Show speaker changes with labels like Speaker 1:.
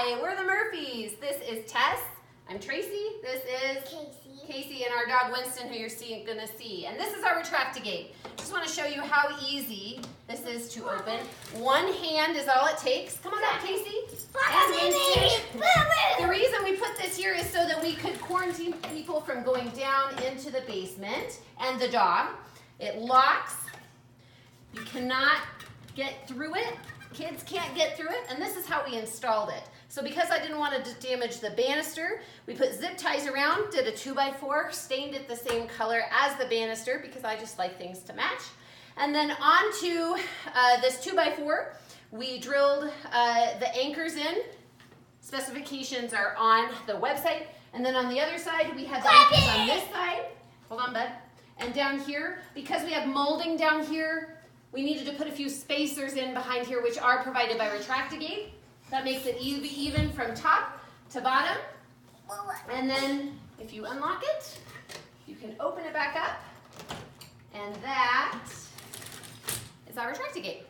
Speaker 1: Hi, we're the Murphys. This is Tess. I'm Tracy. This is Casey and our dog Winston, who you're gonna see. And this is our Retract-A Gate. Just want to show you how easy this is to open. One hand is all it takes. Come on out, Casey. And Winston. The reason we put this here is so that we could quarantine people from going down into the basement and the dog. It locks. You cannot get through it. Kids can't get through it, and this is how we installed it. So because I didn't want to damage the banister, we put zip ties around, did a 2x4, stained it the same color as the banister because I just like things to match. And then onto this 2x4, we drilled the anchors in. Specifications are on the website. And then on the other side, we have the anchors on this side. Hold on, bud. And down here, because we have molding down here, we needed to put a few spacers in behind here, which are provided by Retract-A Gate. That makes it even from top to bottom. And then if you unlock it, you can open it back up. And that is our Retract-A Gate.